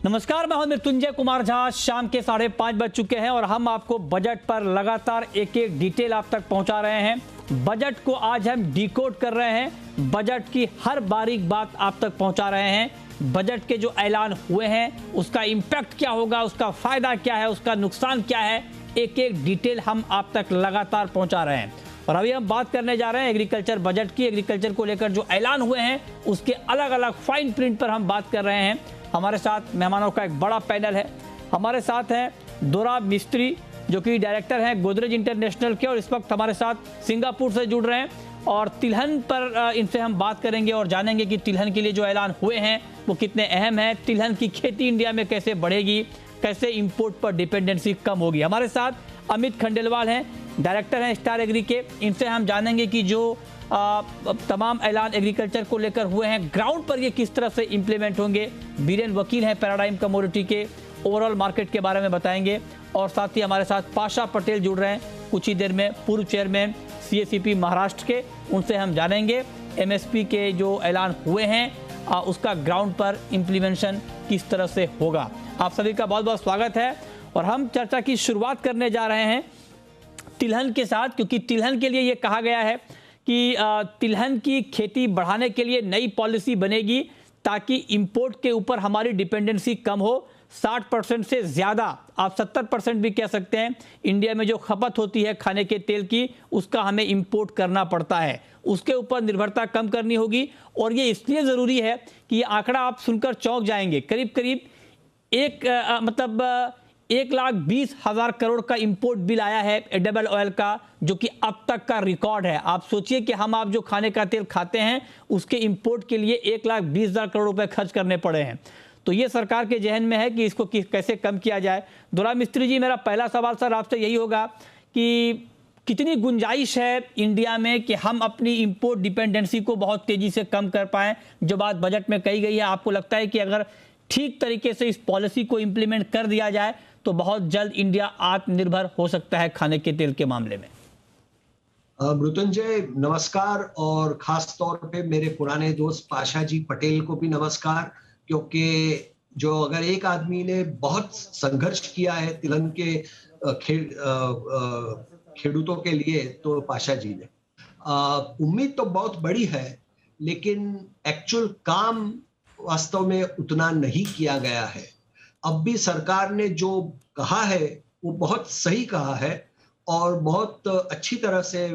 नमस्कार, मैं हूं मृत्युंजय कुमार झा। शाम के 5:30 बज चुके हैं और हम आपको बजट पर लगातार एक एक डिटेल आप तक पहुंचा रहे हैं। बजट को आज हम डिकोड कर रहे हैं, बजट की हर बारीक बात आप तक पहुंचा रहे हैं। बजट के जो ऐलान हुए हैं उसका इम्पैक्ट क्या होगा, उसका फायदा क्या है, उसका नुकसान क्या है, एक एक डिटेल हम आप तक लगातार पहुंचा रहे हैं। और अभी हम बात करने जा रहे हैं एग्रीकल्चर बजट की। एग्रीकल्चर को लेकर जो ऐलान हुए हैं उसके अलग अलग फाइन प्रिंट पर हम बात कर रहे हैं। हमारे साथ मेहमानों का एक बड़ा पैनल है। हमारे साथ हैं दोराब मिस्त्री, जो कि डायरेक्टर हैं गोदरेज इंटरनेशनल के, और इस वक्त हमारे साथ सिंगापुर से जुड़ रहे हैं। और तिलहन पर इनसे हम बात करेंगे और जानेंगे कि तिलहन के लिए जो ऐलान हुए हैं वो कितने अहम हैं, तिलहन की खेती इंडिया में कैसे बढ़ेगी, कैसे इंपोर्ट पर डिपेंडेंसी कम होगी। हमारे साथ अमित खंडेलवाल हैं, डायरेक्टर हैं स्टार एग्री के। इनसे हम जानेंगे कि जो तमाम ऐलान एग्रीकल्चर को लेकर हुए हैं ग्राउंड पर ये किस तरह से इंप्लीमेंट होंगे। बीरेन वकील हैं पैराडाइम कमोडिटी के, ओवरऑल मार्केट के बारे में बताएंगे। और साथ ही हमारे साथ पाशा पटेल जुड़ रहे हैं कुछ ही देर में, पूर्व चेयरमैन CACP महाराष्ट्र के। उनसे हम जानेंगे MSP के जो ऐलान हुए हैं उसका ग्राउंड पर इम्प्लीमेंटेशन किस तरह से होगा। आप सभी का बहुत बहुत स्वागत है। और हम चर्चा की शुरुआत करने जा रहे हैं तिलहन के साथ, क्योंकि तिलहन के लिए ये कहा गया है कि तिलहन की खेती बढ़ाने के लिए नई पॉलिसी बनेगी ताकि इंपोर्ट के ऊपर हमारी डिपेंडेंसी कम हो। 60% से ज़्यादा, आप 70% भी कह सकते हैं, इंडिया में जो खपत होती है खाने के तेल की उसका हमें इंपोर्ट करना पड़ता है, उसके ऊपर निर्भरता कम करनी होगी। और ये इसलिए ज़रूरी है कि ये आंकड़ा आप सुनकर चौंक जाएंगे। करीब करीब 1,20,000 करोड़ का इंपोर्ट बिल आया है एडिबल ऑयल का, जो कि अब तक का रिकॉर्ड है। आप सोचिए कि आप जो खाने का तेल खाते हैं उसके इंपोर्ट के लिए 1,20,000 करोड़ रुपए खर्च करने पड़े हैं। तो ये सरकार के जहन में है कि इसको कैसे कम किया जाए। दोराब मिस्त्री जी, मेरा पहला सवाल सर आपसे यही होगा कि कितनी गुंजाइश है इंडिया में कि हम अपनी इंपोर्ट डिपेंडेंसी को बहुत तेजी से कम कर पाएं। जो बात बजट में कही गई है, आपको लगता है कि अगर ठीक तरीके से इस पॉलिसी को इंप्लीमेंट कर दिया जाए तो बहुत जल्द इंडिया आत्मनिर्भर हो सकता है खाने के तेल के मामले में? मृत्युंजय नमस्कार, और खास तौर पे मेरे पुराने दोस्त पाशा जी पटेल को भी नमस्कार, क्योंकि जो अगर एक आदमी ने बहुत संघर्ष किया है तिलहन के खेडूतों के लिए तो पाशा जी ने। उम्मीद तो बहुत बड़ी है, लेकिन एक्चुअल काम वास्तव में उतना नहीं किया गया है। अब भी सरकार ने जो कहा है वो बहुत सही कहा है और बहुत अच्छी तरह से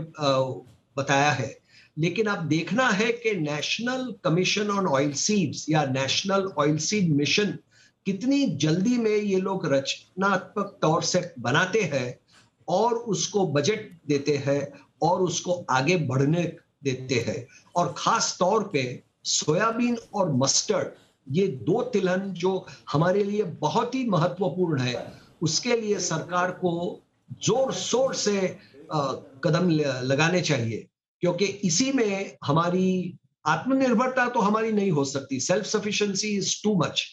बताया है। लेकिन अब देखना है कि national commission on oil seeds या नेशनल ऑयल सीड मिशन कितनी जल्दी में ये लोग रचनात्मक तौर से बनाते हैं और उसको बजट देते हैं और उसको आगे बढ़ने देते हैं। और खास तौर पे सोयाबीन और मस्टर्ड, ये दो तिलहन जो हमारे लिए बहुत ही महत्वपूर्ण है, उसके लिए सरकार को जोर शोर से कदम लगाने चाहिए, क्योंकि इसी में हमारी आत्मनिर्भरता तो हमारी नहीं हो सकती, self sufficiency is too much.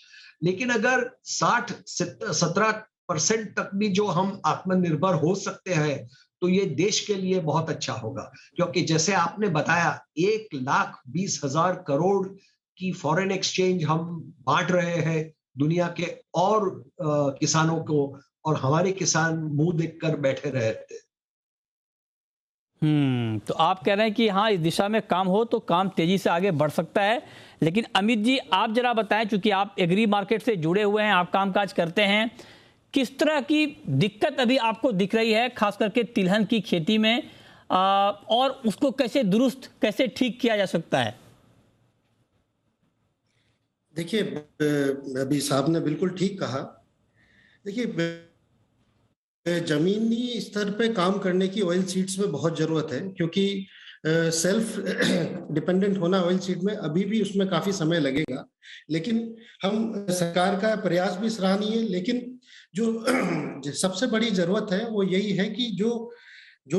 लेकिन अगर 60-70% तक भी जो हम आत्मनिर्भर हो सकते हैं तो ये देश के लिए बहुत अच्छा होगा। क्योंकि जैसे आपने बताया 1,20,000 करोड़ की फॉरेन एक्सचेंज हम बांट रहे हैं दुनिया के और किसानों को, और हमारे किसान मुंह देखकर बैठे रहते। तो आप कह रहे हैं कि हाँ, इस दिशा में काम हो तो काम तेजी से आगे बढ़ सकता है। लेकिन अमित जी, आप जरा बताएं, चूंकि आप एग्री मार्केट से जुड़े हुए हैं, आप कामकाज करते हैं, किस तरह की दिक्कत अभी आपको दिख रही है खास करके तिलहन की खेती में, और उसको कैसे दुरुस्त, कैसे ठीक किया जा सकता है? देखिए, अभी साहब ने बिल्कुल ठीक कहा। देखिए, जमीनी स्तर पे काम करने की ऑयल सीड्स में बहुत जरूरत है, क्योंकि सेल्फ डिपेंडेंट होना ऑयल सीड में अभी भी उसमें काफी समय लगेगा। लेकिन हम सरकार का प्रयास भी सराहनीय है, लेकिन जो सबसे बड़ी जरूरत है वो यही है कि जो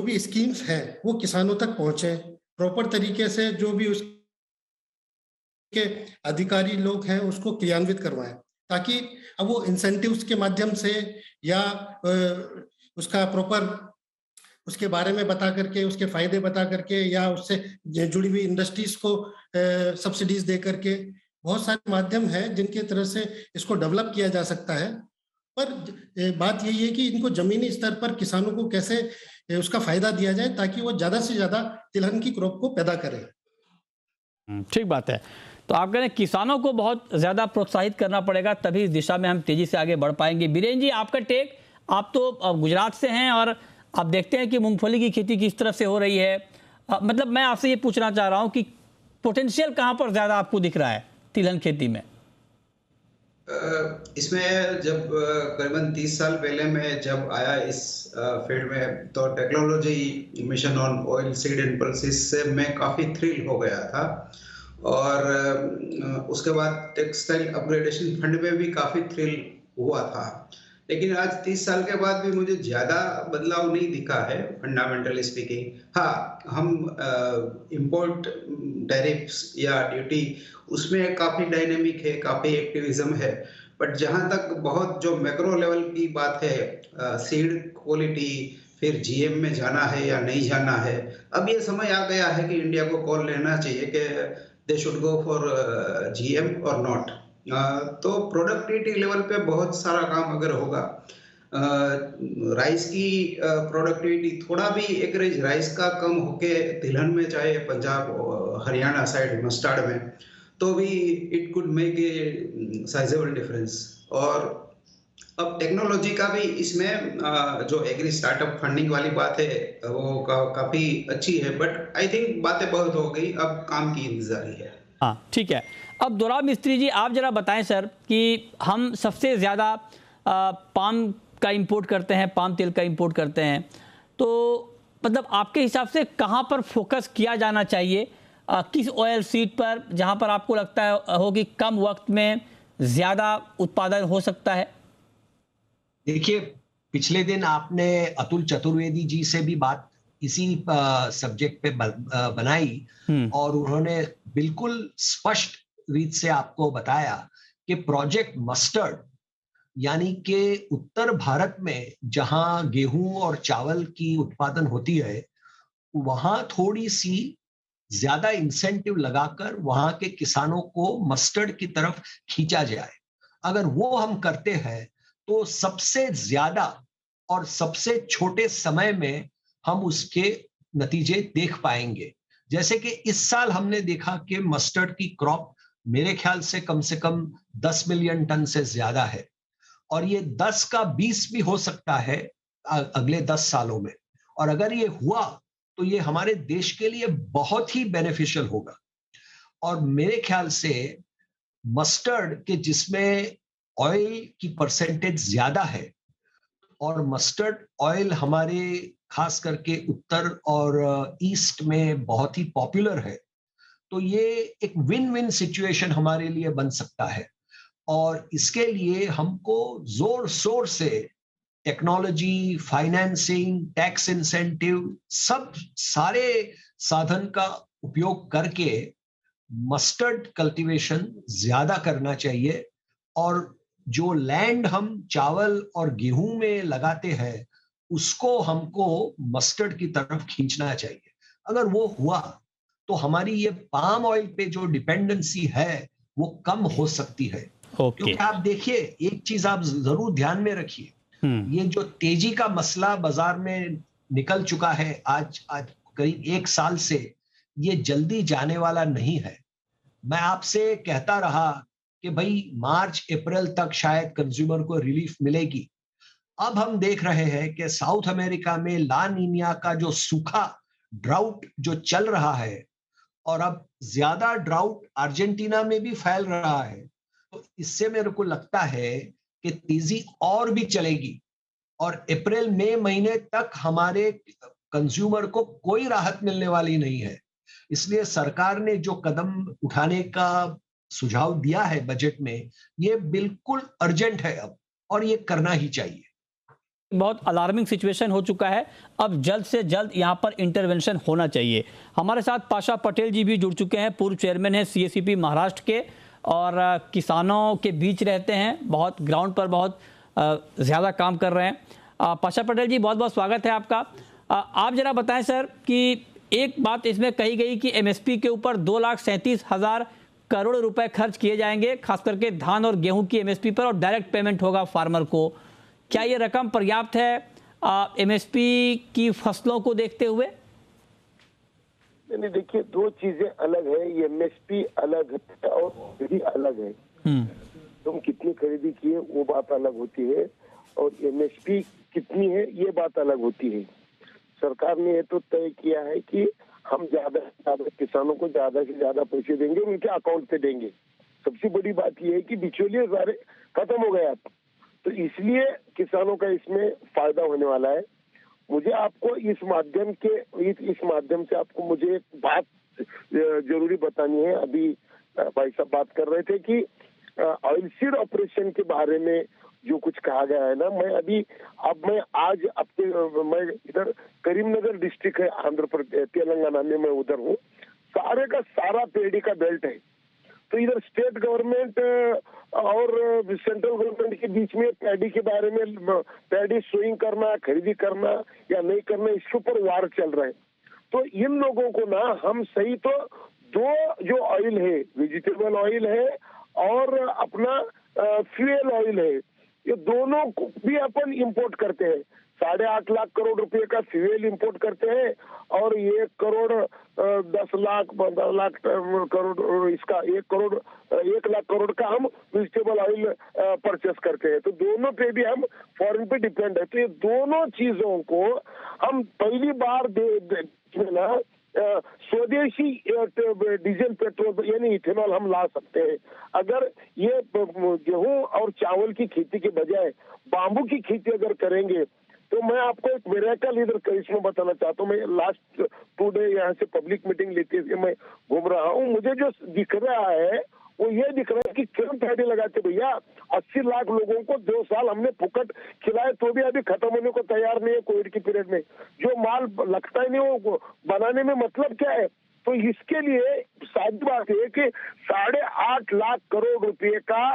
भी स्कीम्स हैं वो किसानों तक पहुंचे प्रॉपर तरीके से, जो भी उसके अधिकारी लोग हैं उसको क्रियान्वित करवाएं, ताकि अब वो इंसेंटिव्स के माध्यम से या उसका प्रॉपर उसके बारे में बता करके, उसके फायदे बता करके, या उससे जुड़ी हुई इंडस्ट्रीज को सब्सिडीज दे करके बहुत सारे माध्यम हैं जिनके तरह से इसको डेवलप किया जा सकता है, पर बात यही है कि इनको जमीनी स्तर पर किसानों को कैसे उसका फायदा दिया जाए ताकि वो ज्यादा से ज्यादा तिलहन की क्रॉप को पैदा करें। ठीक बात है। तो आप कह रहे हैं किसानों को बहुत ज्यादा प्रोत्साहित करना पड़ेगा, तभी इस दिशा में हम तेजी से आगे बढ़ पाएंगे। बीरेन जी, आपका टेक, आप तो गुजरात से हैं और आप देखते हैं कि मूंगफली की खेती किस तरह से हो रही है। मतलब मैं आपसे ये पूछना चाह रहा हूं कि पोटेंशियल कहां पर ज्यादा आपको दिख रहा है तिलहन खेती में? इसमें जब करीबन 30 साल पहले मैं जब आया इस फील्ड में, तो technology mission on oil seed and pulses से मैं काफ़ी थ्रिल हो गया था। और उसके बाद टेक्सटाइल अपग्रेडेशन फंड में भी काफ़ी थ्रिल हुआ था। लेकिन आज 30 साल के बाद भी मुझे ज़्यादा बदलाव नहीं दिखा है फंडामेंटली स्पीकिंग। हाँ, हम इंपोर्ट टैरिफ्स या ड्यूटी उसमें काफ़ी डायनेमिक है, काफ़ी एक्टिविज्म है। बट जहाँ तक बहुत जो मैक्रो लेवल की बात है, सीड क्वालिटी, फिर जीएम में जाना है या नहीं जाना है, अब ये समय आ गया है कि इंडिया को कॉल लेना चाहिए कि they should go for GM और नॉट। तो प्रोडक्टिविटी लेवल पे बहुत सारा काम अगर होगा, राइस की प्रोडक्टिविटी थोड़ा भी एवरेज राइस का कम होके तिलहन में, चाहे पंजाब हरियाणा साइड मस्टर्ड में, तो भी it could make a sizeable difference. और अब टेक्नोलॉजी का भी इसमें जो एग्री स्टार्टअप फंडिंग वाली बात है वो काफी अच्छी है। बट आई थिंक बातें बहुत हो गई, अब काम की इंतजारी है। हाँ, ठीक है। अब दोराब मिस्त्री जी, आप जरा बताएं सर कि हम सबसे ज़्यादा पाम का इंपोर्ट करते हैं, पाम तेल का इंपोर्ट करते हैं, तो मतलब आपके हिसाब से कहाँ पर फोकस किया जाना चाहिए, किस ऑयल सीड पर, जहाँ पर आपको लगता है हो कि कम वक्त में ज़्यादा उत्पादन हो सकता है? देखिए, पिछले दिन आपने अतुल चतुर्वेदी जी से भी बात इसी सब्जेक्ट पे बनाई और उन्होंने बिल्कुल स्पष्ट रीत से आपको बताया कि प्रोजेक्ट मस्टर्ड, यानी कि उत्तर भारत में जहां गेहूं और चावल की उत्पादन होती है, वहां थोड़ी सी ज्यादा इंसेंटिव लगाकर वहां के किसानों को मस्टर्ड की तरफ खींचा जाए। अगर वो हम करते हैं तो सबसे ज्यादा और सबसे छोटे समय में हम उसके नतीजे देख पाएंगे। जैसे कि इस साल हमने देखा कि मस्टर्ड की क्रॉप मेरे ख्याल से कम 10 मिलियन टन से ज्यादा है, और ये 10 का 20 भी हो सकता है अगले 10 सालों में। और अगर ये हुआ तो ये हमारे देश के लिए बहुत ही बेनिफिशियल होगा। और मेरे ख्याल से मस्टर्ड के जिसमें ऑयल की परसेंटेज ज्यादा है, और मस्टर्ड ऑयल हमारे खास करके उत्तर और ईस्ट में बहुत ही पॉपुलर है, तो ये एक विन विन सिचुएशन हमारे लिए बन सकता है। और इसके लिए हमको जोर शोर से टेक्नोलॉजी, फाइनेंसिंग, टैक्स इंसेंटिव, सब सारे साधन का उपयोग करके मस्टर्ड कल्टीवेशन ज्यादा करना चाहिए। और जो लैंड हम चावल और गेहूं में लगाते हैं उसको हमको मस्टर्ड की तरफ खींचना चाहिए। अगर वो हुआ तो हमारी ये पाम ऑयल पे जो डिपेंडेंसी है वो कम हो सकती है। क्योंकि आप देखिए, एक चीज आप जरूर ध्यान में रखिए, ये जो तेजी का मसला बाजार में निकल चुका है आज करीब 1 साल से, ये जल्दी जाने वाला नहीं है। मैं आपसे कहता रहा कि भाई मार्च अप्रैल तक शायद कंज्यूमर को रिलीफ मिलेगी। अब हम देख रहे हैं कि साउथ अमेरिका में ला नीनिया का जो सूखा ड्राउट जो चल रहा है, और अब ज्यादा ड्राउट अर्जेंटीना में भी फैल रहा है, तो इससे मेरे को लगता है कि तेजी और भी चलेगी और अप्रैल मई महीने तक हमारे कंज्यूमर को कोई राहत मिलने वाली नहीं है। इसलिए सरकार ने जो कदम उठाने का सुझाव दिया है बजट में, ये बिल्कुल अर्जेंट है अब, और ये करना ही चाहिए। बहुत अलार्मिंग सिचुएशन हो चुका है, अब जल्द से जल्द यहाँ पर इंटरवेंशन होना चाहिए। हमारे साथ पाशा पटेल जी भी जुड़ चुके हैं, पूर्व चेयरमैन हैं सीएसीपी महाराष्ट्र के, और किसानों के बीच रहते हैं, बहुत ग्राउंड पर बहुत ज़्यादा काम कर रहे हैं। पाशा पटेल जी, बहुत बहुत स्वागत है आपका। आप जरा बताएं सर कि एक बात इसमें कही गई कि एमएसपी के ऊपर 2,37,000 करोड़ रुपए खर्च किए जाएंगे, खास करके धान और गेहूं की एमएसपी पर, और डायरेक्ट पेमेंट होगा फार्मर को। क्या ये रकम पर्याप्त है एमएसपी की फसलों को देखते हुए? नहीं, देखिए, दो चीजें अलग है। ये एमएसपी अलग है और खरीदी अलग है। तुम कितनी खरीदी किए वो बात अलग होती है, और एमएसपी कितनी है ये बात अलग होती है। सरकार ने ये तो तय किया है कि हम ज्यादा से ज्यादा किसानों को ज्यादा से ज्यादा पैसे देंगे, उनके अकाउंट पे देंगे। सबसे बड़ी बात ये है कि बिचौलिए सारे खत्म हो गए, तो इसलिए किसानों का इसमें फायदा होने वाला है। मुझे आपको इस माध्यम से आपको मुझे एक बात जरूरी बतानी है। अभी भाई साहब बात कर रहे थे कि ऑयल सीड ऑपरेशन के बारे में जो कुछ कहा गया है ना, मैं आज मैं इधर करीमनगर डिस्ट्रिक्ट है आंध्र प्रदेश तेलंगाना में, मैं उधर हूँ। सारे का सारा पेड़ी का बेल्ट है, तो इधर स्टेट गवर्नमेंट और सेंट्रल गवर्नमेंट के बीच में पैडी के बारे में, पैडी सोइंग करना, खरीदी करना या नहीं करना, इसके ऊपर वार चल रहा है। तो इन लोगों को ना हम सही तो दो जो ऑयल है, वेजिटेबल ऑयल है और अपना फ्यूल ऑयल है, ये दोनों को भी अपन इंपोर्ट करते हैं। 8.5 लाख करोड़ रुपए का फ्यूल इंपोर्ट करते हैं और 1 करोड़ 10 लाख 15 लाख करोड़ इसका 1 लाख करोड़ का हम वेजिटेबल ऑयल परचेस करते हैं। तो दोनों पे भी हम फॉरेन पे डिपेंड है। तो ये दोनों चीजों को हम पहली बार ना स्वदेशी डीजल पेट्रोल यानी इथेनॉल हम ला सकते हैं। अगर ये गेहूं और चावल की खेती के बजाय बाम्बू की खेती अगर करेंगे, तो मैं आपको एक मिरेकल इधर करिश्मा बताना चाहता हूँ। मैं लास्ट 2 डे यहाँ से पब्लिक मीटिंग लेते हुए मैं घूम रहा हूँ। मुझे जो दिख रहा है वो ये दिख रहा है कि क्यों पैडी लगाते भैया। 80 लाख लोगों को 2 साल हमने फुकट खिलाए, तो भी अभी खत्म होने को तैयार नहीं है। कोविड की पीरियड में जो माल लगता ही नहीं वो बनाने में मतलब क्या है। तो इसके लिए सादी बात है कि 8.5 लाख करोड़ रुपए का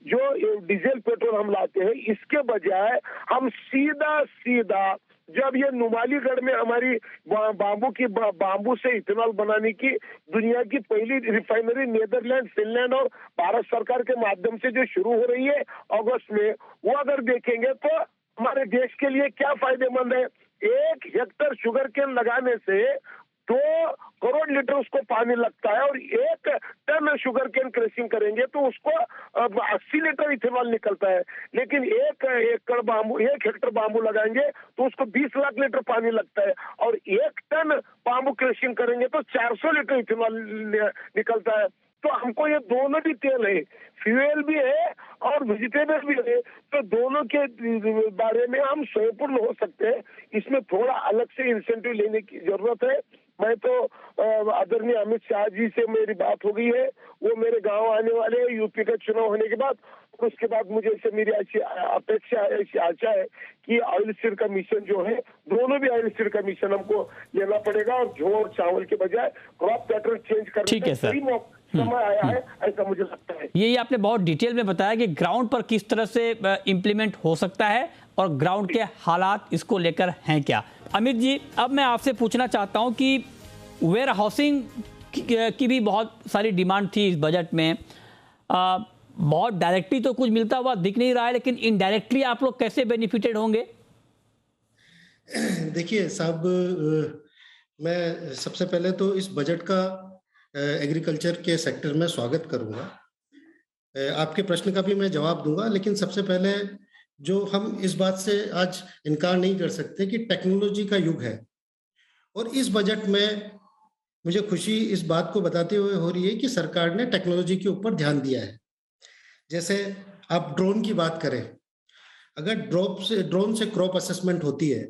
जो डीजल पेट्रोल हम लाते हैं, इसके बजाय हम सीधा जब ये नुमालीगढ़ में हमारी बाम्बू से इथेनॉल बनाने की दुनिया की पहली रिफाइनरी नीदरलैंड, फिनलैंड और भारत सरकार के माध्यम से जो शुरू हो रही है अगस्त में, वो अगर देखेंगे तो हमारे देश के लिए क्या फायदेमंद है। 1 हेक्टर शुगर केन लगाने से 2 करोड़ लीटर उसको पानी लगता है, और 1 टन शुगर केन क्रशिंग करेंगे तो उसको 80 लीटर इथेनॉल निकलता है। लेकिन 1 हेक्टर बाम्बू लगाएंगे तो उसको 20 लाख लीटर पानी लगता है, और 1 टन बाम्बू क्रशिंग करेंगे तो 400 लीटर इथेनॉल निकलता है। तो हमको ये दोनों भी तेल है, फ्यूल भी है और वेजिटेबल भी है, तो दोनों के बारे में हम स्वयंपूर्ण हो सकते हैं। इसमें थोड़ा अलग से इंसेंटिव लेने की जरूरत है। मैं तो आदरणीय अमित शाह जी से मेरी बात हो गई है, वो मेरे गांव आने वाले हैं यूपी का चुनाव होने के बाद। उसके बाद मुझे इससे मेरी ऐसी अपेक्षा है, ऐसी आशा है कि ऑयल सीड का मिशन जो है, दोनों भी ऑयल सीड का मिशन हमको लेना पड़ेगा, और गेहूं और चावल के बजाय क्रॉप पैटर्न चेंज करने का सही समय आया है, ऐसा मुझे लगता है। ये आपने बहुत डिटेल में बताया कि ग्राउंड पर किस तरह से इम्प्लीमेंट हो सकता है और ग्राउंड के हालात इसको लेकर हैं क्या। अमित जी, अब मैं आपसे पूछना चाहता हूं कि वेयर हाउसिंग की भी बहुत सारी डिमांड थी इस बजट में। बहुत डायरेक्टली तो कुछ मिलता हुआ दिख नहीं रहा है, लेकिन इनडायरेक्टली आप लोग कैसे बेनिफिटेड होंगे? देखिए साहब, मैं सबसे पहले तो इस बजट का एग्रीकल्चर के सेक्टर में स्वागत करूंगा। आपके प्रश्न का भी मैं जवाब दूंगा, लेकिन सबसे पहले जो हम इस बात से आज इनकार नहीं कर सकते कि टेक्नोलॉजी का युग है, और इस बजट में मुझे खुशी इस बात को बताते हुए हो रही है कि सरकार ने टेक्नोलॉजी के ऊपर ध्यान दिया है। जैसे आप ड्रोन की बात करें, अगर ड्रोन से क्रॉप असेसमेंट होती है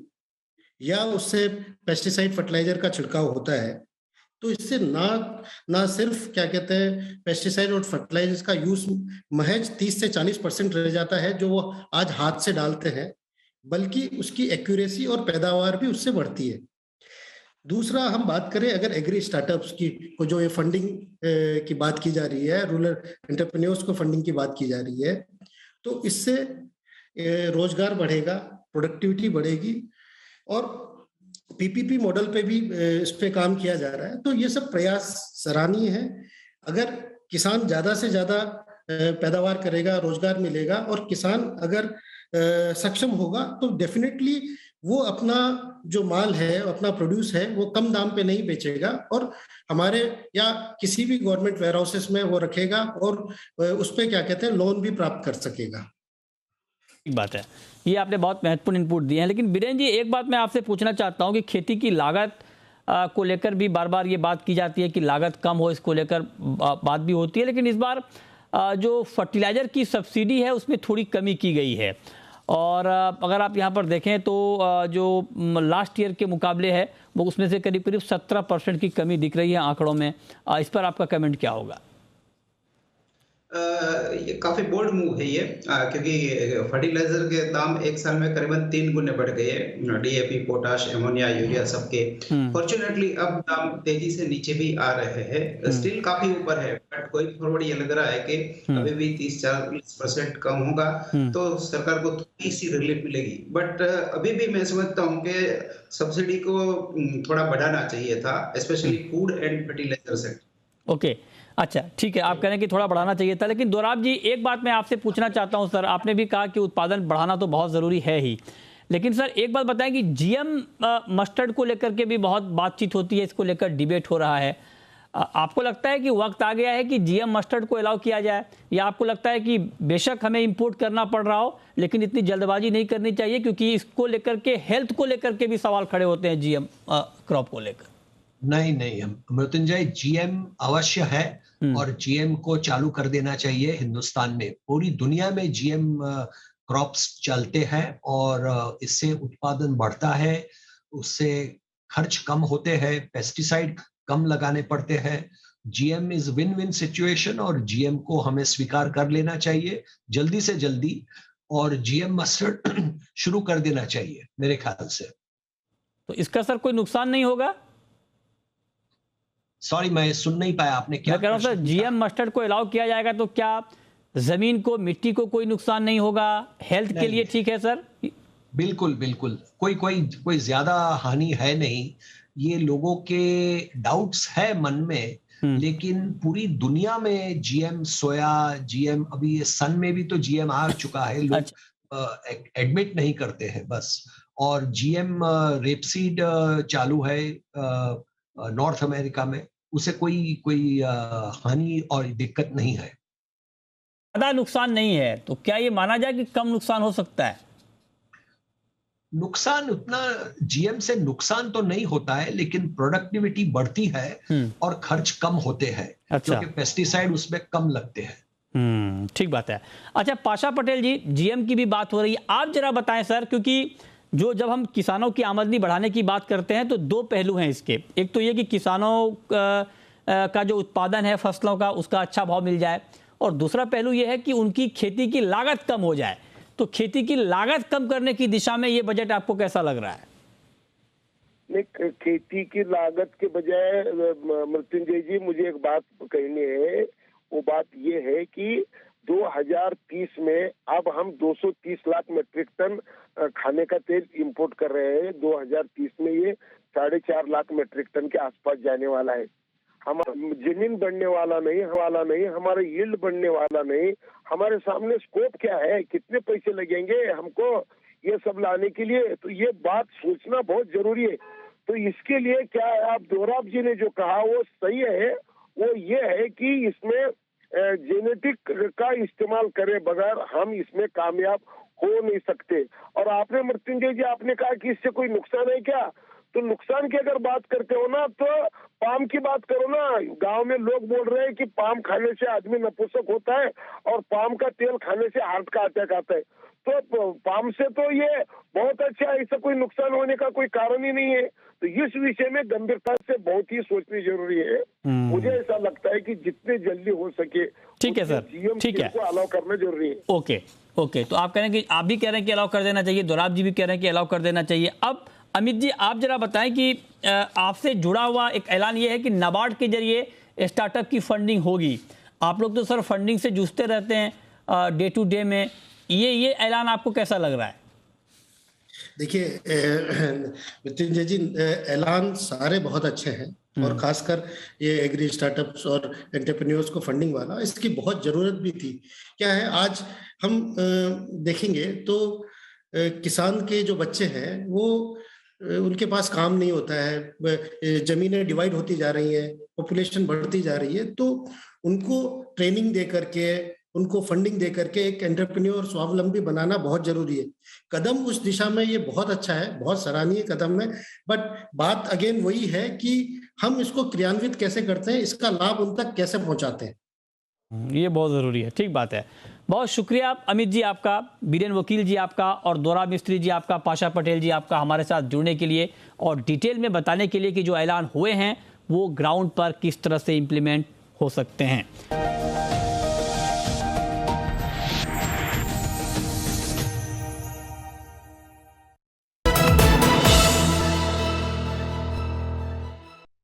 या उससे पेस्टिसाइड फर्टिलाइजर का छिड़काव होता है, तो इससे ना सिर्फ क्या कहते हैं पेस्टिसाइड और फर्टिलाइजर्स का यूज महज 30 से 40% रह जाता है जो वो आज हाथ से डालते हैं, बल्कि उसकी एक्यूरेसी और पैदावार भी उससे बढ़ती है। दूसरा, हम बात करें अगर एग्री स्टार्टअप्स की को जो ये फंडिंग की बात की जा रही है, रूरल एंटरप्रेन्योर्स को फंडिंग की बात की जा रही है, तो इससे रोजगार बढ़ेगा, प्रोडक्टिविटी बढ़ेगी, और पीपीपी मॉडल पे भी इस पे काम किया जा रहा है। तो ये सब प्रयास सराहनीय है। अगर किसान ज्यादा से ज्यादा पैदावार करेगा, रोजगार मिलेगा, और किसान अगर सक्षम होगा तो डेफिनेटली वो अपना जो माल है, अपना प्रोड्यूस है, वो कम दाम पे नहीं बेचेगा और हमारे या किसी भी गवर्नमेंट वेयर हाउसेस में वो रखेगा और उस पे क्या कहते हैं, लोन भी प्राप्त कर सकेगा। ठीक बात है, ये आपने बहुत महत्वपूर्ण इनपुट दिए हैं। लेकिन बीरेन जी, एक बात मैं आपसे पूछना चाहता हूँ कि खेती की लागत को लेकर भी बार बार ये बात की जाती है कि लागत कम हो, इसको लेकर बात भी होती है, लेकिन इस बार जो फर्टिलाइजर की सब्सिडी है उसमें थोड़ी कमी की गई है और अगर आप यहाँ पर देखें तो जो लास्ट ईयर के मुकाबले है वो उसमें से करीब करीब 17% की कमी दिख रही है आंकड़ों में। इस पर आपका कमेंट क्या होगा? ये काफी बोल्ड मूव है ये, क्योंकि फर्टिलाइजर के दाम एक साल में करीबन 3 गुने बढ़ गए, डीएपी, पोटाश, एमोनिया, यूरिया सबके। फॉर्चुनेटली अब दाम तेजी से नीचे भी आ रहे हैं, स्टिल काफी ऊपर है, बट कोई फॉरवर्ड ये लग रहा है कि अभी भी 30-40% कम होगा तो सरकार को थोड़ी सी रिलीफ मिलेगी। बट अभी भी मैं समझता हूँ कि सब्सिडी को थोड़ा बढ़ाना चाहिए था, specially food and fertiliser sector. Okay, अच्छा ठीक है, आप कह रहे हैं कि थोड़ा बढ़ाना चाहिए था, लेकिन दोराब जी एक बात मैं आपसे पूछना चाहता हूं सर, आपने भी कहा कि उत्पादन बढ़ाना तो बहुत ज़रूरी है ही, लेकिन सर एक बात बताएं कि जीएम मस्टर्ड को लेकर के भी बहुत बातचीत होती है, इसको लेकर डिबेट हो रहा है। आपको लगता है कि वक्त आ गया है कि जीएम मस्टर्ड को अलाउ किया जाए, या आपको लगता है कि बेशक हमें इंपोर्ट करना पड़ रहा हो लेकिन इतनी जल्दबाजी नहीं करनी चाहिए, क्योंकि इसको लेकर के हेल्थ को लेकर के भी सवाल खड़े होते हैं जीएम क्रॉप को लेकर? नहीं, मृत्युंजय, जीएम अवश्य है और जीएम को चालू कर देना चाहिए। हिंदुस्तान में, पूरी दुनिया में जीएम क्रॉप्स चलते हैं और इससे उत्पादन बढ़ता है, उससे खर्च कम होते हैं, पेस्टिसाइड कम लगाने पड़ते हैं। GM is win win situation और जीएम को हमें स्वीकार कर लेना चाहिए जल्दी से जल्दी, और जीएम मस्टर्ड शुरू कर देना चाहिए मेरे ख्याल से। तो इसका सर कोई नुकसान नहीं होगा? सॉरी, मैं सुन नहीं पाया, आपने क्या? मैं कह रहा हूं सर, जीएम मस्टर्ड को अलाउ किया जाएगा तो क्या जमीन को, मिट्टी को कोई नुकसान नहीं होगा? हेल्थ के लिए ठीक है सर? बिल्कुल, कोई ज्यादा हानि है नहीं। ये लोगों के डाउट्स है मन में, लेकिन पूरी दुनिया में जीएम सोया, जीएम अभी सन में भी तो जीएम आ चुका है, लोग एडमिट नहीं करते हैं बस। और जीएम रेपसीड चालू है नॉर्थ अमेरिका में, उसे कोई हानि और दिक्कत नहीं है। ज्यादा नुकसान नहीं है तो क्या ये माना जाए कि कम नुकसान हो सकता है? नुकसान उतना जीएम से नुकसान तो नहीं होता है, लेकिन प्रोडक्टिविटी बढ़ती है और खर्च कम होते हैं। अच्छा, क्योंकि पेस्टिसाइड उसमें कम लगते हैं। ठीक बात है। अच्छा पाशा पटेल जी, जीएम की भी बात हो रही है, आप जरा बताएं सर, क्योंकि जब हम किसानों की आमदनी बढ़ाने की बात करते हैं तो दो पहलू हैं इसके। एक तो ये कि किसानों का जो उत्पादन है फसलों का, उसका अच्छा भाव मिल जाए, और दूसरा पहलू ये है कि उनकी खेती की लागत कम हो जाए। तो खेती की लागत कम करने की दिशा में ये बजट आपको कैसा लग रहा है? नहीं, खेती की लागत के बजाय मृत्युंजय जी मुझे एक बात कहनी है। वो बात ये है कि 2030 में अब हम 230 लाख मीट्रिक टन खाने का तेल इंपोर्ट कर रहे हैं। 2030 में ये 4.5 लाख मीट्रिक टन के आसपास जाने वाला है। हमारा जमीन बढ़ने वाला नहीं, हमारा यील्ड बढ़ने वाला नहीं। हमारे सामने स्कोप क्या है, कितने पैसे लगेंगे हमको ये सब लाने के लिए, तो ये बात सोचना बहुत जरूरी है। तो इसके लिए क्या है, आप दोराब जी ने जो कहा वो सही है। वो ये है कि इसमें जेनेटिक का इस्तेमाल करे बगैर हम इसमें कामयाब हो नहीं सकते। और आपने मृत्युंजय जी आपने कहा कि इससे कोई नुकसान है क्या, तो नुकसान की अगर बात करते हो ना तो पाम की बात करो ना। गांव में लोग बोल रहे हैं कि पाम खाने से आदमी नपुंसक होता है और पाम का तेल खाने से हार्ट का अटैक आता है। तो पाम से तो ये बहुत अच्छा है, इससे कोई नुकसान होने का कोई कारण ही नहीं है। तो इस विषय में गंभीरता से बहुत ही सोचनी जरूरी है। मुझे ऐसा लगता है कि जितने जल्दी हो सके, ठीक है सर, ठीक है, को अलाउ करना जरूरी है। ओके, तो आप कह रहे हैं कि, आप भी कह रहे हैं कि अलाउ कर देना चाहिए, दोराब जी भी कह रहे हैं कि अलाउ कर देना चाहिए। अब अमित जी आप जरा बताएं कि आपसे जुड़ा हुआ एक ऐलान ये है कि नाबार्ड के जरिए स्टार्टअप की फंडिंग होगी। आप लोग तो सर फंडिंग से जूझते रहते हैं डे टू डे में, ये ऐलान आपको कैसा लग रहा है? देखिए मृत्युंजय जी, ऐलान सारे बहुत अच्छे हैं और खासकर ये एग्री स्टार्टअप्स और एंटरप्रेन्योर्स को फंडिंग वाला, इसकी बहुत जरूरत भी थी। क्या है, आज हम देखेंगे तो किसान के जो बच्चे हैं वो उनके पास काम नहीं होता है, जमीनें डिवाइड होती जा रही हैं, पॉपुलेशन बढ़ती जा रही है, तो उनको ट्रेनिंग दे करके, उनको फंडिंग दे करके एक एंटरप्रेन्योर स्वावलंबी बनाना बहुत जरूरी है। कदम उस दिशा में ये बहुत अच्छा है, बहुत सराहनीय कदम है, बट बात अगेन वही है कि हम इसको क्रियान्वित कैसे करते हैं, इसका लाभ उन तक कैसे पहुंचाते हैं, ये बहुत ज़रूरी है। ठीक बात है, बहुत शुक्रिया अमित जी आपका, बीरेन वकील जी आपका, और दोरा मिस्त्री जी आपका, पाशा पटेल जी आपका हमारे साथ जुड़ने के लिए और डिटेल में बताने के लिए कि जो ऐलान हुए हैं वो ग्राउंड पर किस तरह से इम्प्लीमेंट हो सकते हैं।